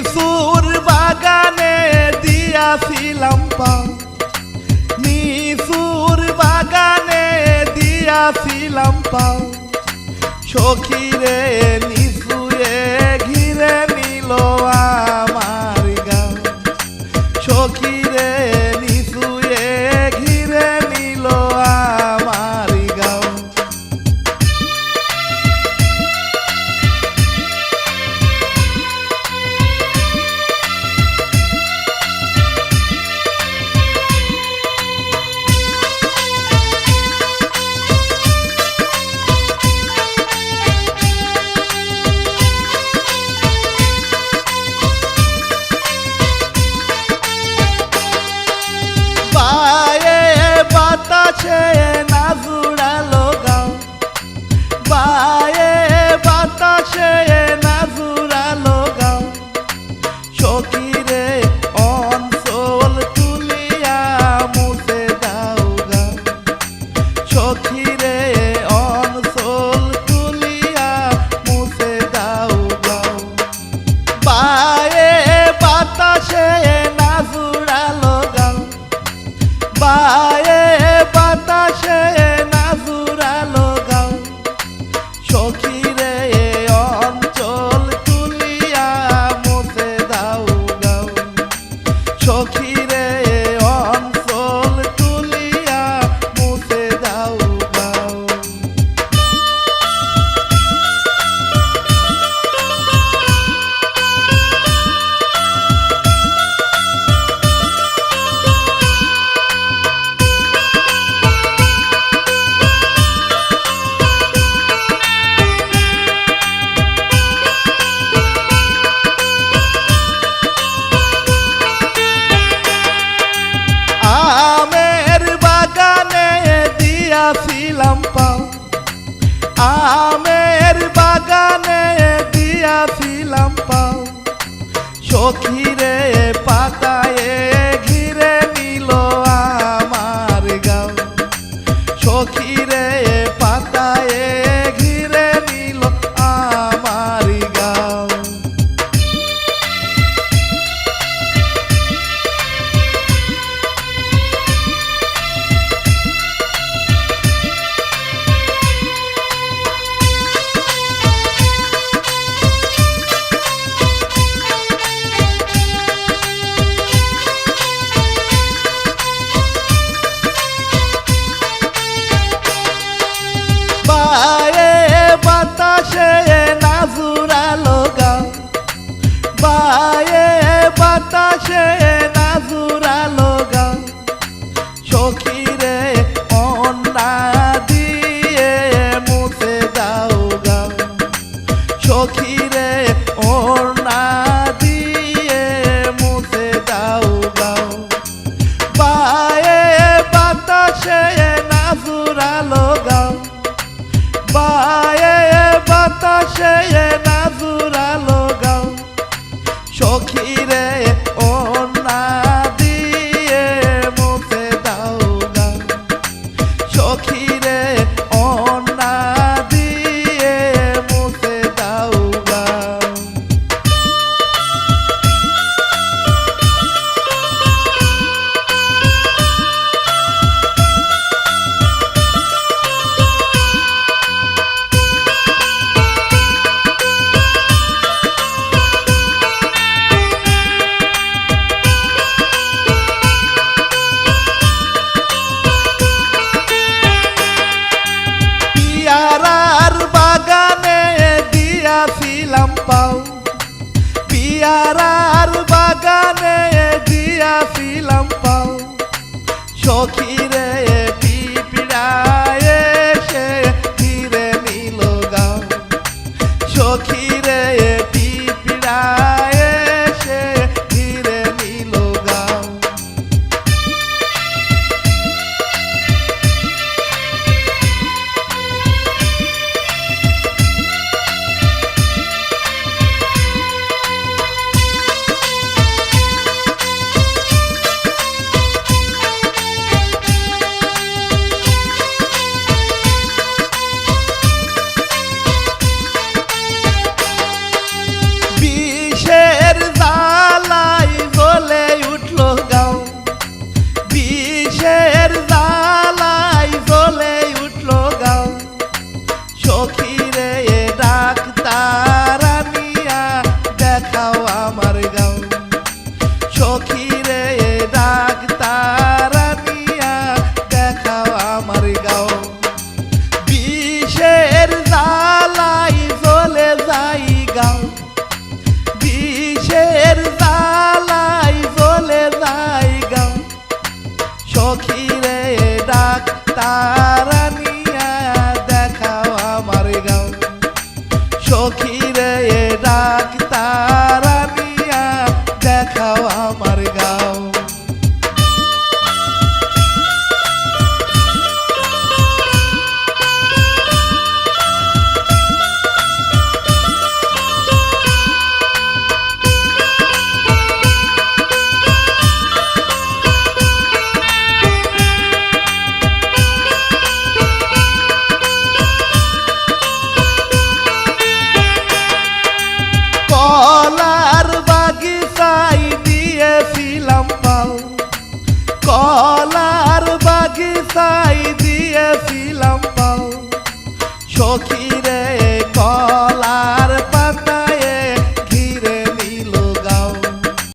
নিসুর বাগানে দিয়াছিলাম পাও, নিসুর বাগানে দিয়াছিলাম পাও, সখীরে নিসুয়ে ঘিরে নিল আমার গাও, সখীরে নিসুয়ে ঘিরে নিল আমার গাও। বাতাসে না জুড়ালো গাও, বায়ে বাতাসে না জুড়ালো গাও, সখীরে অঞ্চল তুলিয়া মুছে দাও গাও, সখীরে অঞ্চল তুলিয়া মুছে দাও গাও। বায়ে বাতাসে না জুড়ালো গাও, বায়ে বাতাসে না জুড়ালো গাও, সখীরে অঞ্চল তুলিয়া মুছে দাও গাও, সখীরে অঞ্চল তুলিয়া মুছে দাও গাও। আমের বাগানে দিয়াছিলাম পাও, আমের বাগানে দিয়াছিলাম পাও, সখীরে পাতায়ে ঘিরে নিল আমার গাও, সখীরে পাতায়ে ঘিরে নিল আমার গাও। বায়ে বাতাসে না জুড়ালো গাও, বায়ে বাতাসে না জুড়ালো গাও, সখীরে অন্না দিয়ে মুছে দাও গাও, সখীরে অন্না দিয়ে মুছে দাও গাও। বায়ে বাতাসে না জুড়ালো গাও, বায়ে বাতাসে না জুড়ালো গাও, সখীরে অন্না দিয়ে মুছে দাও গাও, সখীরে অন্না দিয়ে মুছে দাও গাও। পিয়ারার বাগানে দিয়াছিলাম পাও, পিয়ারার বাগানে দিয়াছিলাম পাও, সখীরে পিঁপড়ায় এসে ঘিরে নিল গাও, সখীরে পিঁপড়ায় এসে ঘিরে নিল গাও। কলা